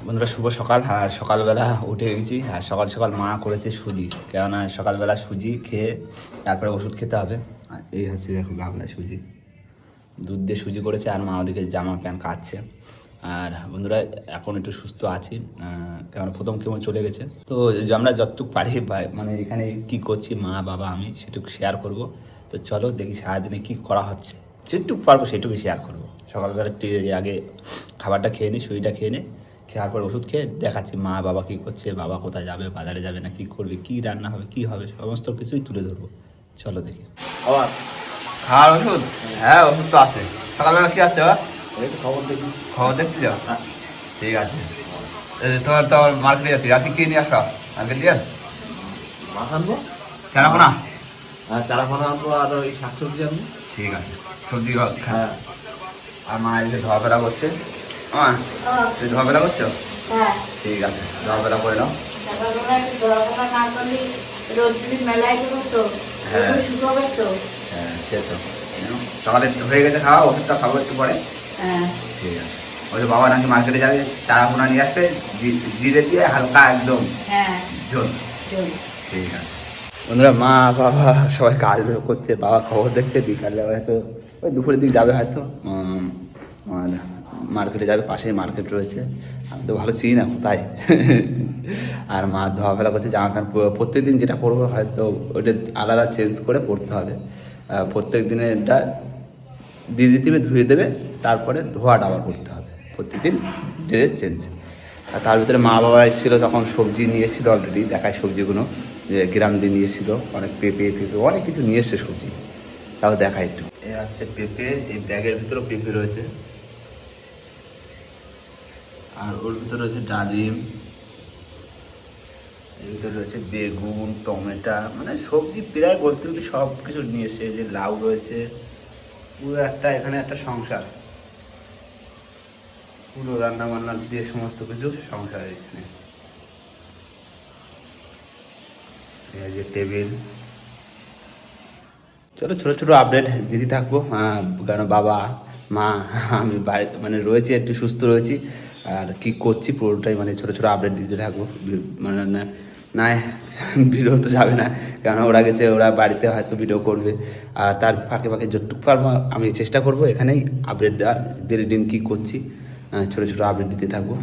বন্ধুরা শুভ সকাল। আর সকালবেলা উঠে গেছি আর সকাল সকাল মা করেছে সুজি, কেননা সকালবেলা সুজি খেয়ে তারপরে ওষুধ খেতে হবে। আর এই হচ্ছে দেখো গামলা সুজি, দুধ দিয়ে সুজি করেছে আর মা ওদিকে জামা প্যান্ট কাচ্ছে। আর বন্ধুরা এখন একটু সুস্থ আছি, কারণ প্রথম কেমন চলে গেছে। তো আমরা যতটুকু পারি মানে এখানে কি করছি মা বাবা আমি সেটুকু শেয়ার করব। তো চলো দেখি সারাদিনে কি করা হচ্ছে, যেটুকু পারবো সেটুকু শেয়ার করবো। সকালবেলা আগে খাবারটা খেয়ে নিই, সুজিটা খেয়ে নিই, খেয়ার পর ওষুধ খেয়ে দেখাচ্ছি মা বাবা কী করছে, বাবা কোথায় যাবে, বাজারে যাবে না কী করবে, কী রান্না হবে, কী হবে, সমস্ত কিছুই তুলে ধরবো। চলো দেখি। আবার খাওয়ার ওষুধ? হ্যাঁ ওষুধ তো আছে। সকালবেলা কী আছে বাবা? খবর দেখি। খবর দেখছিল? ঠিক আছে। তোমার তো মার্কেটে যাচ্ছি, রাশি কী নিয়ে আসো মার্কেট দিয়ে? মাছ আনবো, চারাপোনা? চারাপোনা আনবো আর ওই শাকসবজি আনবো। ঠিক আছে, সবজি হ্যাঁ। আর মা এসে ধোয়া ফেলা করছে। হ্যাঁ তুই ধোয়া ফেলা করছো? হ্যাঁ, ঠিক আছে, ধোয়া ফেলা করে নাও। সকালবেলা একটু দোয়াপোকা না করলে রোদ যদি মেলায় দেবো তো হ্যাঁ। রোদ শুকাবে তো। হ্যাঁ সে তো সকালে হয়ে গেছে খাওয়া, ওষুধটা খাবো একটু পরে। হ্যাঁ, ঠিক আছে। ওই যে বাবা নাকি মার্কেটে যাবে, চারাপোনা নিয়ে আসবে, জিরে দিয়ে হালকা একদম হ্যাঁ ঝোল। চল। ঠিক আছে বন্ধুরা, মা বাবা সবাই কাজ করছে, বাবা খবর দেখছে, বিকালে হয়তো ওই দুপুরের দিক যাবে হয়তো আর মার্কেটে যাবে, পাশেই মার্কেট রয়েছে, আমি তো ভালো চিনি না কোথায়। আর মা ধোয়া ফেলা করছে, জামা প্যান্ট প্রত্যেক দিন যেটা পরবো হয়তো ওইটা আলাদা চেঞ্জ করে পরতে হবে। প্রত্যেক দিনেরটা দিয়ে দিতে হবে, ধুয়ে দেবে, তারপরে ধোয়াটা আবার করতে হবে, প্রত্যেকদিন ড্রেস চেঞ্জ। আর তার ভিতরে মা বাবা এসেছিলো, তখন সবজি নিয়ে এসেছিলো, অলরেডি দেখায় সবজিগুলো যে গ্রাম দিয়ে নিয়ে এসেছিলো, অনেক পেঁপে অনেক কিছু নিয়ে এসছে সবজি, তাও দেখায় একটু। এ হচ্ছে পেঁপে, এই ব্যাগের ভিতরেও পেঁপে রয়েছে, আর ওর ভিতরে রয়েছে ডালিম, এর ভিতরে রয়েছে বেগুন, টমেটো, মানে সবজি প্রায় বলতে গেলে সব কিছু নিয়ে এসছে। যে লাউ রয়েছে, পুরো একটা এখানে একটা সংসার, পুরো রান্না বান্না দিয়ে সমস্ত কিছু সংসার এখানে। এই যে টেবিল। চলো ছোটো ছোটো আপডেট দিতে থাকবো, কারণ বাবা মা আমি বাড়ি মানে রয়েছি, একটু সুস্থ রয়েছি, আর কি করছি পুরোটাই মানে ছোটো ছোটো আপডেট দিতে থাকবো। মানে না ভিডিও তো যাবে না, কারণ ওরা গেছে, ওরা বাড়িতে হয়তো ভিডিও করবে, আর তার ফাঁকে ফাঁকে যতটুকু পারবো আমি চেষ্টা করবো এখানেই আপডেট দেওয়ার, দিন কী করছি ছোটো ছোটো আপডেট দিতে থাকবো।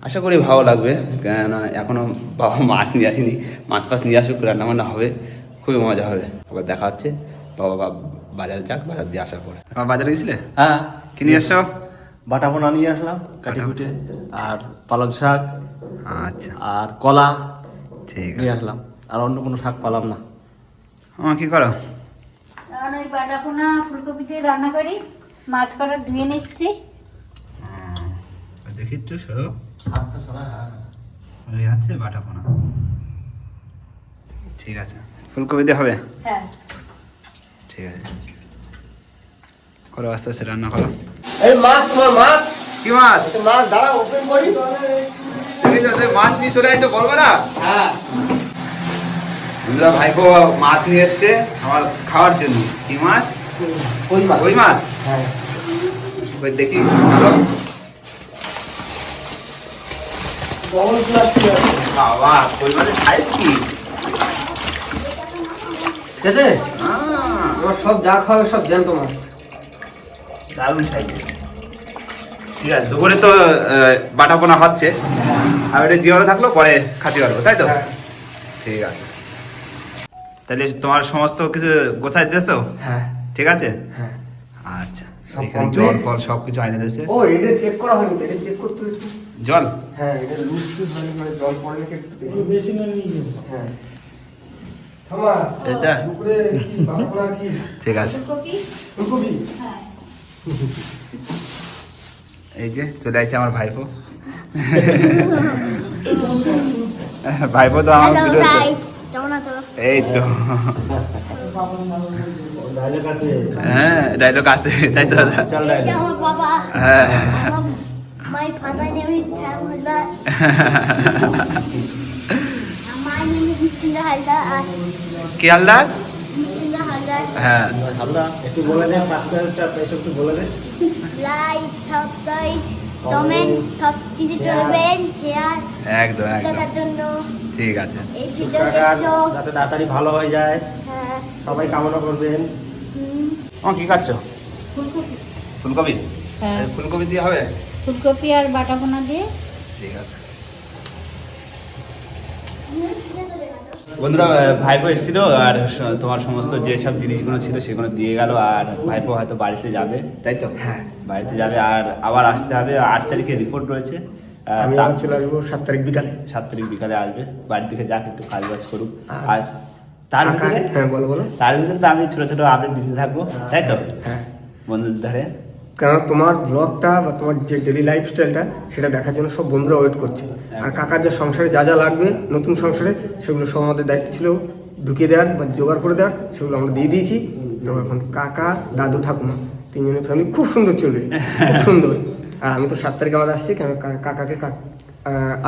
আশা করি ভালো লাগবে, কেন এখনও বাবা মাছ নিয়ে আসেনি, মাছ ফাছ নিয়ে আসুক, রান্নাবান্না হবে, খুবই মজা হবে। আবার দেখা হচ্ছে বাবা বাজারে যাক, বাজার দিয়ে আসার পরে। আবার বাজারে গেছিলে? হ্যাঁ, কি নিয়ে এসছো? বাটাপোনা নিয়ে আসলাম কাটি কুটে, আর পালং শাক, আচ্ছা আর কলা ঠিক নিয়ে আছে। আসলাম, আর অন্য কোনো শাক পালাম না। কি করো? কারণ ওই বাটাপোনা ফুলকপি দিয়ে রান্না করি, মাছ কটা ধুয়ে নিচ্ছি। দেখি একটু ওই আছে বাটাপোনা, ঠিক আছে, ফুলকপি দিয়ে হবে। হ্যাঁ, ঠিক আছে, করো আস্তে আস্তে রান্না করো। এই মাছ, তোমার মাছ, কি মাছ? মাছ দাঁড়া, ওপেন করি। মাছ নিয়ে চলে আসছো, বলবো না? হ্যাঁ, বন্ধুরা ভাইপো মাছ নিয়ে এসছে আমার খাওয়ার জন্য। কি মাছ? ওই মাছ। ওই মাছ? হ্যাঁ, ওই দেখি ভালো। বাবা ওই মাছের সাইজ কি? ঠিক আছে, তোমার সব যা খাবে সব জ্যান্ত মাছ। দারুণ সাইজ। ঠিক আছে, দুপুরে তো বাটাপোনা হচ্ছে, আর ওটা জিওরে থাকলো পরে খাতে পারবো, তাই তো? হ্যাঁ। ঠিক আছে, তাহলে তোমার সমস্ত কিছু গোছাই দিয়েছো? হ্যাঁ, ঠিক আছে। হ্যাঁ, আচ্ছা, সব এখানে complete? জল ফল সব কিছু আইনে দিয়েছে। ও এটা চেক করা হয়নি, এটা চেক করতে হচ্ছে। জল? হ্যাঁ, এটা লুজ টুজ হয়নি, মানে জল পড়লে কি একটু দেখি। বেশি না নিয়ে যাবো। হ্যাঁ, থামা, এটা? দুপুরে কি বাটাপোনা কি ঠিক আছে, ফুলকপি। ফুলকপি? হ্যাঁ, এই যে চলে আসছে আমার ভাইপো। ভাইপো তো আমার ভিডিও কেমন আছো? এই তো ডাইলের কাছে হ্যাঁ ডায়লগ আছে, তাই তো দাদা? চল এই যে আমার বাবা, হ্যাঁ আমার মাই ফাদার নেম ইজ ঠ্যাং Haldar, my name is Mrityunjay Haldar, আর কি হালদার? মৃত্যুঞ্জয় হালদার। হ্যাঁ হালদা একটু বলে দে, সাবস্ক্রাইবটা পেছন একটু বলে দে। লাইক, সাবস্ক্রাইব, টমেন সব কিছু চলবেন হেয়ার একদম একদম দেখার জন্য ঠিক আছে। এই ভিডিও দেখছো যাতে তাড়াতাড়ি ভালো হয়ে যায় হ্যাঁ সবাই কামনা করবেন। কি কাটছো? ফুলকপি। ফুলকপি? হ্যাঁ এই ফুলকপি দিয়ে হবে? ফুলকপি আর বাটাপোনা দিয়ে। ঠিক আছে। বন্ধুরা ভাইপো এসেছিল আর তোমার সমস্ত যেসব জিনিসগুলো ছিল সেগুলো দিয়ে গেল, আর ভাইপো হয়তো বাড়িতে যাবে, তাই তো? হ্যাঁ। বাড়িতে যাবে আর আবার আসতে হবে। 8 তারিখে রিপোর্ট রয়েছে। আমি আবার চলে আসবো 7 তারিখ বিকালে। 7 তারিখ বিকালে আসবে। বাড়ি থেকে যাক একটু কাজ বাজ করুক। আর তার ভিতরে হ্যাঁ বলো বলো। তার ভিতরে তো আমি ছোট ছোট আপডেট দিতে থাকবো, তাই তো? হ্যাঁ, বন্ধুদের ধারে। কারণ তোমার ব্লগটা বা তোমার যে ডেলি লাইফস্টাইলটা সেটা দেখার জন্য সব বন্ধুরা ওয়েট করছে। আর কাকার যে সংসারে যা যা লাগবে নতুন সংসারে সেগুলো সব আমাদের দায়িত্ব ছিল ঢুকিয়ে দেওয়ার বা জোগাড় করে দেওয়ার, সেগুলো আমরা দিয়ে দিয়েছি। তো এখন কাকা দাদু ঠাকুমা তিনজনের ফ্যামিলি খুব সুন্দর চলবে, খুব সুন্দর। আর আমি তো 7 তারিখ আবার আসছি, কেন কাকাকে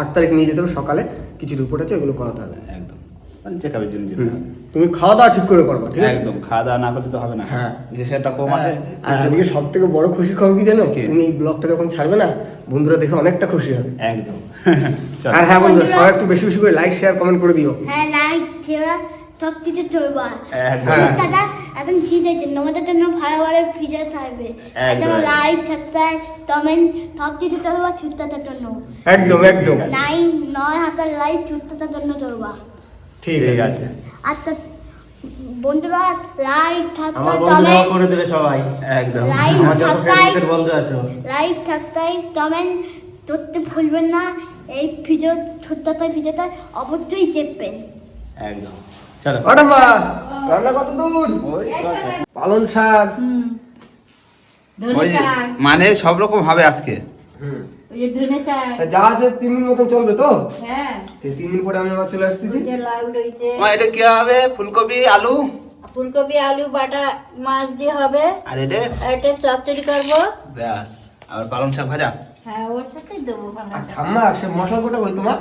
8 তারিখ নিয়ে যেতে হবে সকালে, কিছু রিপোর্ট আছে ওগুলো করাতে হবে। একদম মানে চেকআপের জন্য যেতে হবে। তুমি খাওয়া দাওয়া ঠিক করে করবা, ঠিক আছে? একদম খাওয়া দাওয়া না করলে তো হবে না। হ্যাঁ। সেটা কম আছে। আর আজকে সব থেকে বড় খুশি খবর কি জানো? কি? তুমি এই ব্লগটা যখন ছাড়বে না, বন্ধুরা দেখে অনেকটা খুশি হবে। একদম। চল। আর হ্যাঁ বন্ধুরা, সবাই একটু বেশি বেশি করে লাইক শেয়ার কমেন্ট করে দিও। হ্যাঁ লাইক শেয়ার সব কিছু চলবে। একদম। দাদা এখন ফিজ আছে, আমাদের জন্য ভালো ভালো ফিজ থাকবে। একদম। এখন লাইক সাবস্ক্রাইব কমেন্ট সব কিছু চলবে সুস্থতার জন্য। একদম একদম 9,000 লাইক সুস্থতার জন্য চলবে। ঠিক আছে। আচ্ছা বন্ধুরা লাইক আমার সাবস্ক্রাইব বন্ধুরাও কমেন্ট করে দেবে সবাই। একদম। লাইক আমার যত সাবস্ক্রাইব ফেসবুকের বন্ধু আছো, লাইক সাবস্ক্রাইব কমেন্ট করতে ভুলবেন না। এই ভিডিও ছোট্টটা ভিডিওটা অবশ্যই দেখবেন। একদম। চলো। ওটা মা রান্না কত দূর? ওই পালং শাক। ওই যে, মানে সব রকম হবে আজকে। ওই যে ধনে শাক। তা যা আছে 3 দিন মতন চলবে তো? হ্যাঁ এই 3 দিন পরে আমি আবার চলে আসতেছি। ওই যে লাউ রয়েছে। এটা কি হবে? ফুলকপি আলু ফুলকপি আলু বাটা মাছ দিয়ে হবে। আর এটা এটা চচ্চড়ি করবো। ব্যাস। আর পালং শাক ভাজা হ্যাঁ ওর সাথেই দেবো আর বাংলাটা। ঠাম্মা সে মশলা কোটা কই তোমার?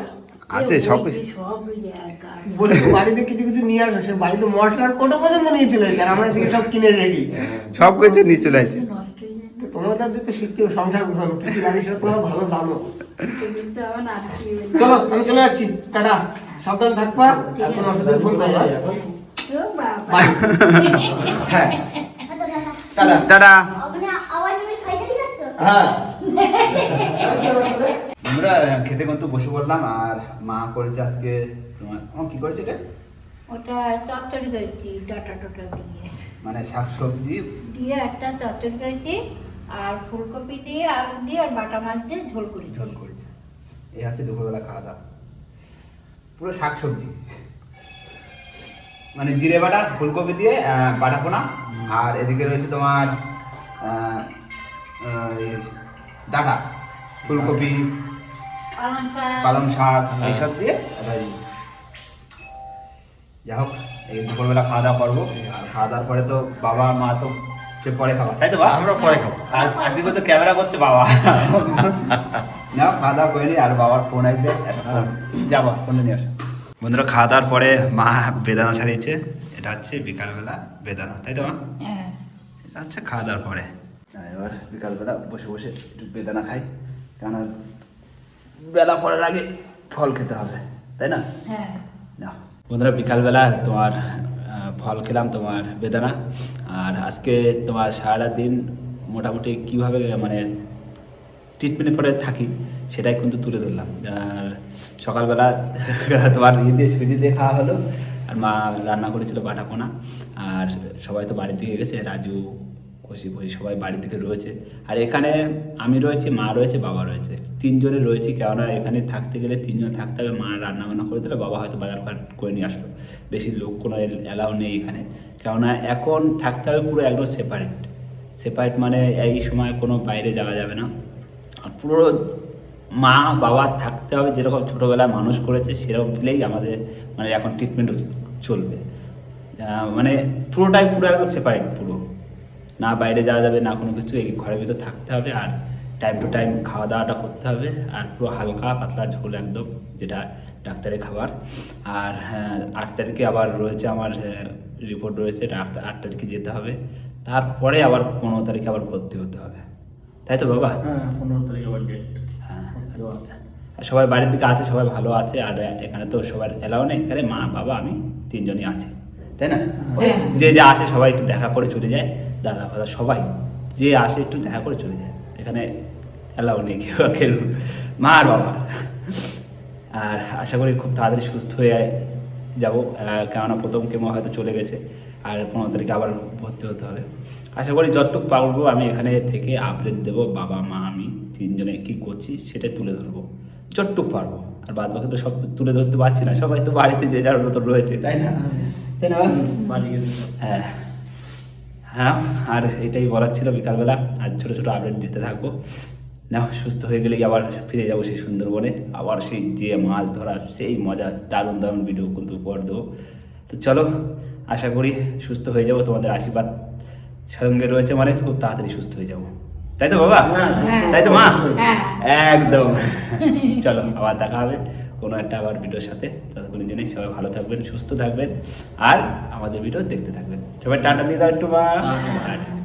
আছে সব কিছু। সব জায়গা। বলি তো বাড়িতে কিছু কিছু নিয়ে আসো, সে বাড়িতে মশলার কোটা পর্যন্ত নিয়ে চলে এসেছে, আর আমরা এদিকে সব কিনে রেডি। সব কিছু নিয়ে চলে আছে। নষ্ট হয়ে যায়। তোমাদের তো শিখতে হবে সংসার গোছানো, কি কি জানিস সেটা তোমরা ভালো জানো। কিন্তু আমার নাচতে হবে না। চলো আমি চলে যাচ্ছি, টাটা। সাবধানে থাকবা, আর কোনো অসুবিধা ফোন করবা। ও বাবা। বাই। হ্যাঁ আচ্ছা দাদা টাটা। টাটা। আপনি আবার তুমি সাইকেল যাচ্ছ? হ্যাঁ বন্ধুরা খেতে কিন্তু বসে পড়লাম, আর মা করেছে আজকে তোমার কি করেছে এটা? ওটা চচ্চড়ি করেছি ডাটা টোটা দিয়ে। মানে শাক সবজি দিয়ে একটা চচ্চড়ি করেছি আর ফুলকপি দিয়ে আলু দিয়ে আর বাটা মাছ দিয়ে ঝোল করেছি। ঝোল করেছে। এই হচ্ছে দুপুরবেলা খাওয়া দাওয়া, পুরো শাক সবজি, মানে জিরে বাটা ফুলকপি দিয়ে বাটা পোনা, আর এদিকে রয়েছে তোমার ডাটা ফুলকপি পালং শাক। পালং শাক এইসব দিয়ে যাই হোক এই দুপুরবেলা খাওয়া দাওয়া করবো। আর খাওয়া দাওয়ার পরে তো বাবা মা তো সে পরে খাবো, তাই তো? আমরা পরে খাবো। আজকে তো ক্যামেরা করছে বাবা। না খাওয়া দাওয়া করে নি, আর বাবার ফোন আছে, যাবো ফোনে নিয়ে আসো। বন্ধুরা খাওয়া দাওয়ার পরে মা বেদানা ছাড়িয়েছে, এটা হচ্ছে বিকালবেলা বেদানা, তাই তো মা? হ্যাঁ এটা হচ্ছে খাওয়া দাওয়ার পরে। এবার বিকালবেলা বসে বসে একটু বেদানা খাই, কেন বেলা পরের আগে ফল খেতে হবে, তাই না? হ্যাঁ। না বন্ধুরা বিকালবেলা তোমার ফল খেলাম, তোমার বেদানা। আর আজকে তোমার সারাটা দিন মোটামুটি কীভাবে মানে ট্রিটমেন্টে পরে থাকি সেটাই কিন্তু তুলে ধরলাম। আর সকালবেলা তোমার দিয়ে সুজি দিয়ে খাওয়া হলো, আর মা রান্না করেছিল বাটা পোনা। আর সবাই তো বাড়ি থেকে গেছে, রাজু খুশি খুশি সবাই বাড়ি থেকে রয়েছে। আর এখানে আমি রয়েছি, মা রয়েছে, বাবা রয়েছে, 3 জনে রয়েছি। কেননা এখানে থাকতে গেলে 3 জন থাকতে হবে। মা রান্না বান্না করে দিলে, বাবা হয়তো বাজার ঘাট করে নিয়ে আসলো। বেশি লোক কোনো অ্যালাউ নেই এখানে, কেননা এখন থাকতে হবে পুরো একদম সেপারেট মানে এই সময় কোনো বাইরে যাওয়া যাবে না। আর পুরো মা বাবা থাকতে হবে, যেরকম ছোটোবেলায় মানুষ করেছে সেরকম দিলেই আমাদের মানে এখন ট্রিটমেন্ট চলবে। মানে পুরোটাই পুরো একদম সেপারেট, পুরো না বাইরে যাওয়া যাবে না কোনো কিছু, এই ঘরের ভিতর থাকতে হবে। আর টাইম টু টাইম খাওয়া দাওয়াটা করতে হবে, আর পুরো হালকা পাতলা ঝোল একদম, যেটা ডাক্তারের খাবার। আর 8 তারিখে আবার রয়েছে আমার রিপোর্ট রয়েছে, 8 তারিখে যেতে হবে। তারপরে আবার 15 তারিখে আবার ভর্তি হতে হবে, তাই তো বাবা? হ্যাঁ 15 তারিখ আবার ডেট। হ্যাঁ, আর সবাই বাড়ির দিকে আছে, সবাই ভালো আছে। আর এখানে তো সবার এলাও নেই, এখানে মা বাবা আমি তিনজনই আছি, তাই না? যে যে আসে সবাই একটু দেখা করে চলে যায়, দাদা ফাদা সবাই যে আসে একটু দেখা করে চলে যায়। এখানে এলাও নেই কেউ মা আর বাবা। আর আশা করি খুব তাড়াতাড়ি সুস্থ হয়ে যাব, কেননা প্রথম কেমো হয়তো চলে গেছে, আর 15 তারিখে আবার ভর্তি হতে হবে। আশা করি যতটুকু পারবো আমি এখানে থেকে আপডেট দেবো, বাবা মা আমি তিনজনে কী করছি সেটাই তুলে ধরবো যতটুকু পারবো। আর বাদ বাকি তো সব তুলে ধরতে পারছি না, সবাই তো বাড়িতে যে যার মতো রয়েছে, তাই না? তাই না? বাড়ি গেছে সব। হ্যাঁ হ্যাঁ, আর এটাই বলার ছিল বিকালবেলা। আর ছোটো ছোটো আপডেট দিতে থাকবো। না, সুস্থ হয়ে গেলেই আবার ফিরে যাবো সেই সুন্দরবনে, আবার সেই যে মাছ ধরার সেই মজা, দারুণ দারুণ ভিডিও কিন্তু উপহার দেবো। তো চলো, আশা করি সুস্থ হয়ে যাবো, তোমাদের আশীর্বাদ সঙ্গে রয়েছে মানে খুব তাড়াতাড়ি সুস্থ হয়ে যাবো, তাই তো বাবা? তাই তো মা? একদম। চলো, আবার দেখা হবে কোনো একটা আবার ভিডিওর সাথে। ততক্ষণের জন্য সবাই ভালো থাকবেন, সুস্থ থাকবেন, আর আমাদের ভিডিও দেখতে থাকবেন। সবাই টাটা দিয়ে দাও একটু, মা। টাটা।